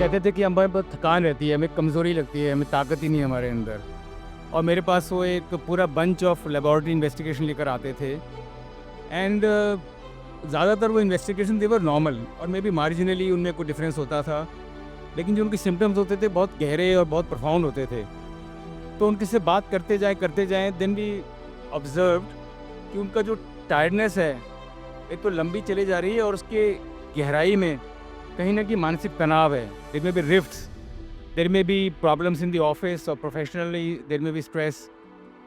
कहते थे कि हमारे पास थकान रहती है, हमें कमज़ोरी लगती है, हमें ताकत ही नहीं है हमारे अंदर। और मेरे पास वो एक पूरा बंच ऑफ लेबॉरेटरी इन्वेस्टिगेशन लेकर आते थे एंड ज़्यादातर वो इन्वेस्टिगेशन दे वर नॉर्मल और मे बी मार्जिनली उनमें कोई डिफरेंस होता था, लेकिन जो उनके सिम्टम्स होते थे बहुत गहरे और बहुत प्रोफाउंड होते थे। तो उनके से बात करते जाएँ देन वी ऑब्ज़र्व्ड कि उनका जो टायर्डनेस है, एक तो लंबी चली जा रही है और उसके गहराई में कहीं न कहीं मानसिक तनाव है। There may be rifts, there may be problems in the office और professionally there may be stress,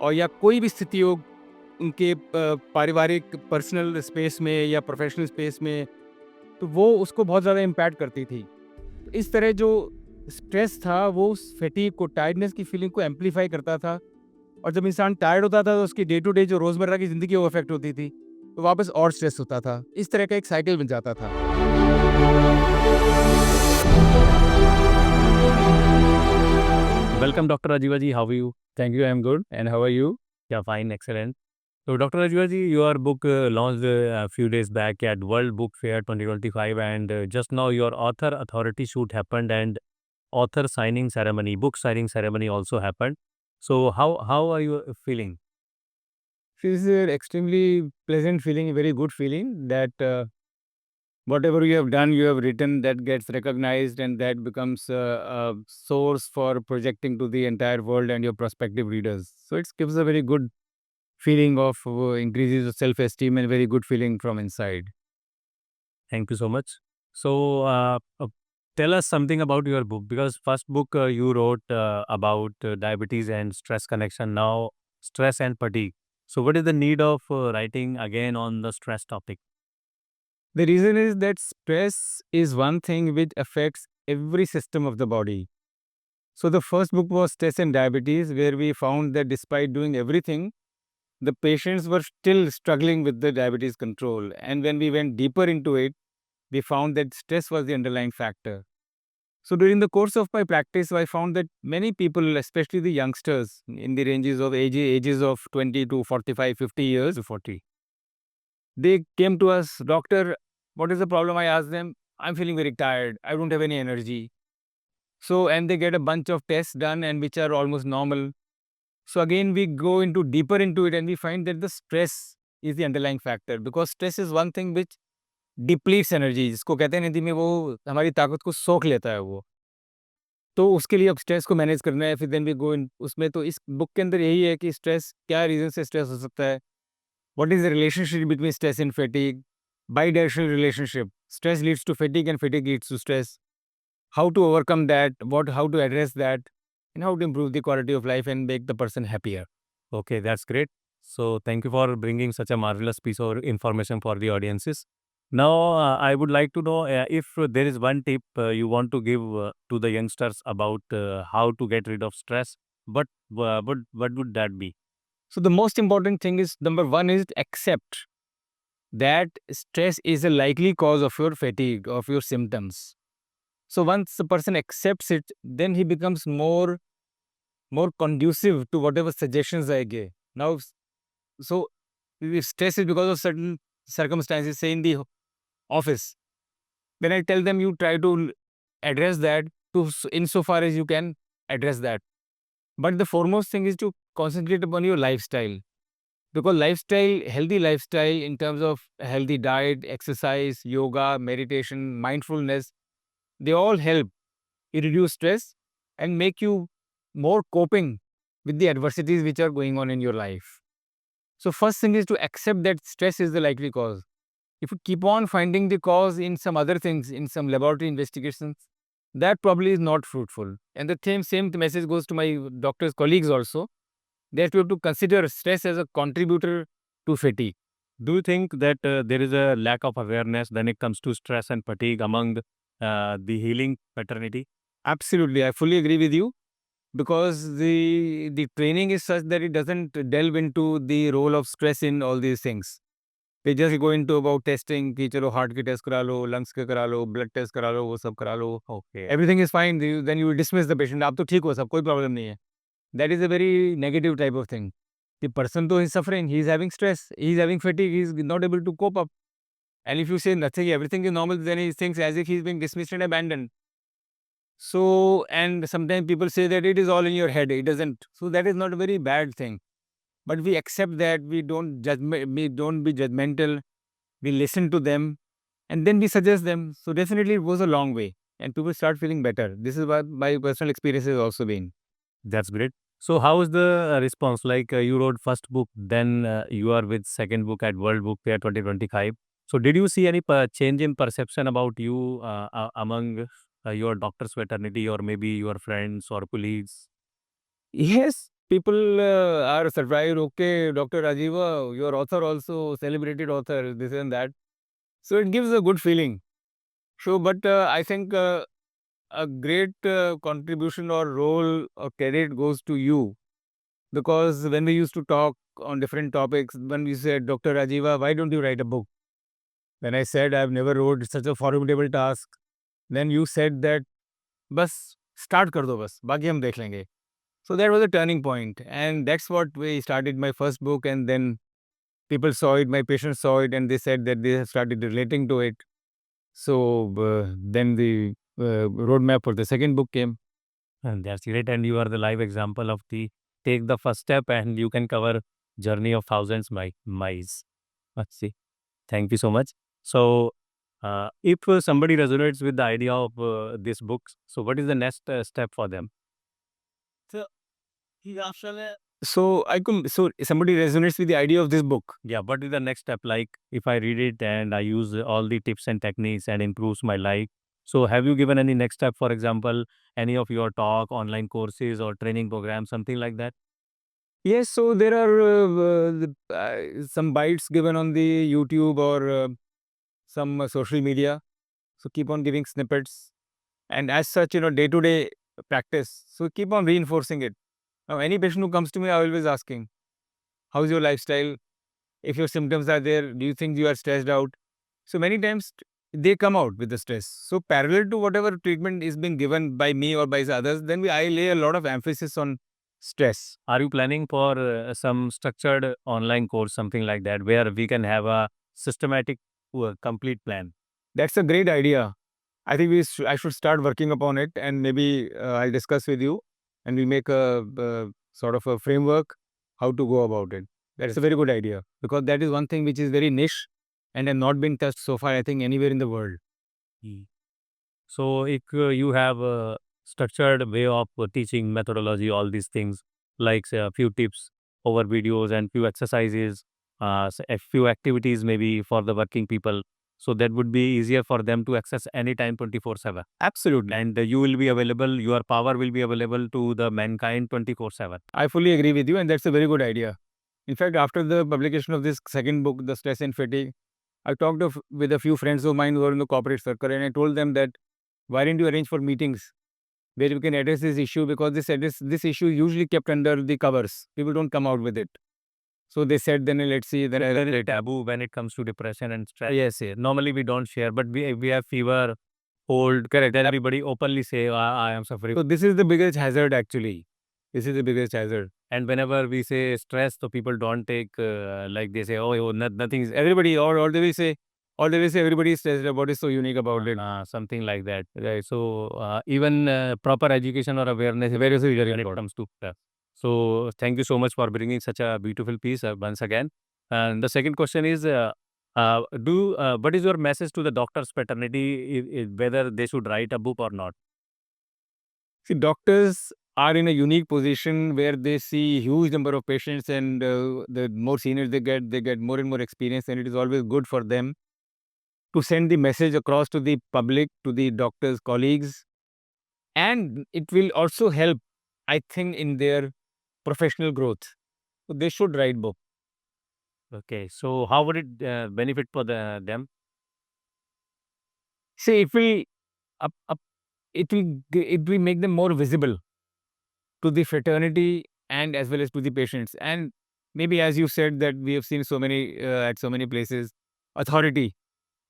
और या कोई भी स्थिति हो उनके पारिवारिक पर्सनल स्पेस में या प्रोफेशनल स्पेस में, तो वो उसको बहुत ज़्यादा इम्पैक्ट करती थी। तो इस तरह जो स्ट्रेस था वो उस फैटीग को, टायर्डनेस की फीलिंग को एम्प्लीफाई करता था, और जब इंसान टायर्ड होता था तो उसकी डे टू डे जो रोज़मर्रा की ज़िंदगी है वो अफेक्ट होती थी, तो वापस और स्ट्रेस होता था। इस तरह का एक साइकिल बन जाता था। Welcome, Dr. Rajiva ji. How are you? Thank you, I am good and how are you? Yeah, fine, excellent. So, Dr. Rajiva ji, your book launched a few days back at World Book Fair 2025, and just now your author authority shoot happened, and author signing ceremony, book signing ceremony also happened. So, how are you feeling? It is an extremely pleasant feeling, a very good feeling that whatever you have done, you have written, that gets recognized and that becomes a source for projecting to the entire world and your prospective readers. So it gives a very good feeling of increases self-esteem and very good feeling from inside. Thank you so much. So, tell us something about your book, because first book you wrote about diabetes and stress connection. Now, stress and fatigue. So, what is the need of writing again on the stress topic? The reason is that stress is one thing which affects every system of the body. So the first book was Stress and Diabetes, where we found that despite doing everything, the patients were still struggling with the diabetes control. And when we went deeper into it, we found that stress was the underlying factor. So during the course of my practice, I found that many people, especially the youngsters in the ranges of ages of 20 to 45, 50 years to 40, they came to us, doctor, what is the problem? I asked them, I'm feeling very tired. I don't have any energy. So, and they get a bunch of tests done and which are almost normal. So again, we go into deeper into it and we find that the stress is the underlying factor, because stress is one thing which depletes energy, जिसको कहते हैं हिंदी में, वो हमारी ताकत को सोख लेता है वो। तो उसके लिए अब स्ट्रेस को मैनेज करना है, फिर देन वी गो इन उसमें। तो इस बुक के अंदर यही है कि स्ट्रेस क्या रीज़न से स्ट्रेस हो सकता है, what is the relationship between stress and fatigue, bidirectional relationship, stress leads to fatigue and fatigue leads to stress, how to overcome that, how to address that, and how to improve the quality of life and make the person happier. Okay, that's great. So, thank you for bringing such a marvelous piece of information for the audiences. Now, I would like to know if there is one tip you want to give to the youngsters about how to get rid of stress. What would that be? So the most important thing is, number one is accept that stress is a likely cause of your fatigue, of your symptoms. So once the person accepts it, then he becomes more conducive to whatever suggestions I give. Now, so if stress is because of certain circumstances, say in the office, then I tell them, you try to address that to insofar as you can address that. But the foremost thing is to concentrate upon your lifestyle, because lifestyle, healthy lifestyle in terms of a healthy diet, exercise, yoga, meditation, mindfulness, they all help you reduce stress and make you more coping with the adversities which are going on in your life. So first thing is to accept that stress is the likely cause. If you keep on finding the cause in some other things, in some laboratory investigations, that probably is not fruitful. And the same message goes to my doctor's colleagues also, that we have to consider stress as a contributor to fatigue. Do you think that there is a lack of awareness when it comes to stress and fatigue among the healing fraternity? Absolutely, I fully agree with you, because the training is such that it doesn't delve into the role of stress in all these things. They just go into about testing कि चलो heart के test करा लो, lungs के करा लो, blood test करा लो, वो सब करा लो, Okay. Everything is fine, then you dismiss the patient, आप तो ठीक हो, सब कोई प्रॉब्लम नहीं है। That is a very negative type of thing. The person though is suffering, he is having stress, he is having fatigue, he is not able to cope up. And if you say nothing, everything is normal, then he thinks as if he is being dismissed and abandoned. So, and sometimes people say that it is all in your head. It doesn't. So that is not a very bad thing. But we accept that. We don't we don't be judgmental. We listen to them, and then we suggest them. So definitely, it goes a long way, and people start feeling better. This is what my personal experience has also been. That's great. So how is the response? Like you wrote first book, then you are with second book at World Book Fair 2025. So did you see any change in perception about you among your doctor's fraternity or maybe your friends or colleagues? Yes, people are surprised. Okay, Dr. Rajiva, your author also celebrated author, this and that. So it gives a good feeling. So, but I think a great contribution or role or credit goes to you, because when we used to talk on different topics, when we said, Dr. Rajiva, why don't you write a book? When I said I've never wrote such a formidable task, then you said that bas start kar do bas, baki hum dekh lenge. So that was a turning point, and that's what we started my first book, and then people saw it, my patients saw it, and they said that they have started relating to it. So then the roadmap for the second book came. And that's great. And you are the live example of the take the first step and you can cover journey of thousands miles. Let's see. Thank you so much. So, if somebody resonates with the idea of this book, so what is the next step for them? So he actually. So I could. So somebody resonates with the idea of this book. Yeah, what is the next step? Like, if I read it and I use all the tips and techniques and improves my life. So, have you given any next step? For example, any of your talk, online courses, or training programs, something like that? Yes. So there are some bites given on the YouTube or some social media. So keep on giving snippets, and as such, day to day practice. So keep on reinforcing it. Now, any patient who comes to me, I always asking, "How's your lifestyle? If your symptoms are there, do you think you are stressed out?" So many times they come out with the stress. So parallel to whatever treatment is being given by me or by the others, then I lay a lot of emphasis on stress. Are you planning for some structured online course, something like that, where we can have a systematic, complete plan? That's a great idea. I think I should start working upon it, and maybe I'll discuss with you, and we make a sort of a framework how to go about it. That's a very good idea, because that is one thing which is very niche and has not been touched so far, I think, anywhere in the world. Mm. So, if you have a structured way of teaching methodology, all these things, like say, a few tips over videos and few exercises, a few activities maybe for the working people, so that would be easier for them to access anytime 24/7. Absolutely. And you will be available, your power will be available to the mankind 24/7. I fully agree with you, and that's a very good idea. In fact, after the publication of this second book, The Stress and Fatigue, I talked with a few friends of mine who are in the corporate circle, and I told them that why don't you arrange for meetings where we can address this issue, because this issue is usually kept under the covers. People don't come out with it. So they said, then let's see. Then It's I very taboo when it comes to depression and stress. yes, yes, Normally we don't share, but we have fever, cold, correct. Then everybody openly say, I am suffering. so this is the biggest hazard actually. This is the biggest hazard. And whenever we say stress, so people don't take like they say, oh, nothing is Everybody, or they will say everybody is stressed about it. So unique about it. something like that. Right. So even proper education or awareness is very very when it comes to stress. So thank you so much for bringing such a beautiful piece once again. And the second question is, what is your message to the doctors fraternity, whether they should write a book or not? See, doctors are in a unique position where they see huge number of patients, and the more seniors they get more and more experience, and it is always good for them to send the message across to the public, to the doctors, colleagues, and it will also help, I think, in their professional growth. So they should write book. Okay, so how would it benefit for them? See, it will make them more visible to the fraternity and as well as to the patients. And maybe, as you said, that we have seen so many at so many places, authority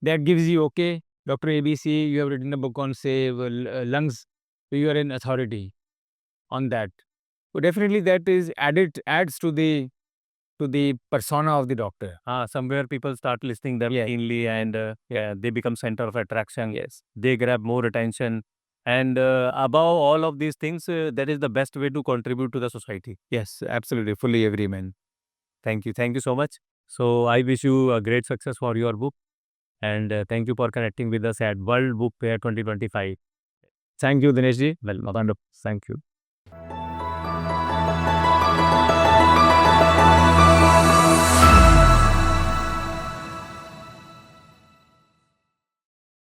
that gives you, okay, Dr. ABC, you have written a book on, say, lungs, so you are an authority on that. So definitely that is adds to the persona of the doctor. Somewhere people start listening them Yeah. keenly and yeah, they become center of attraction. Yes. They grab more attention And above all of these things, that is the best way to contribute to the society. Yes, absolutely. Fully agree, man. Thank you. Thank you so much. So I wish you a great success for your book. And thank you for connecting with us at World Book Fair 2025. Thank you, Dinesh ji. Well, wonderful. Thank you.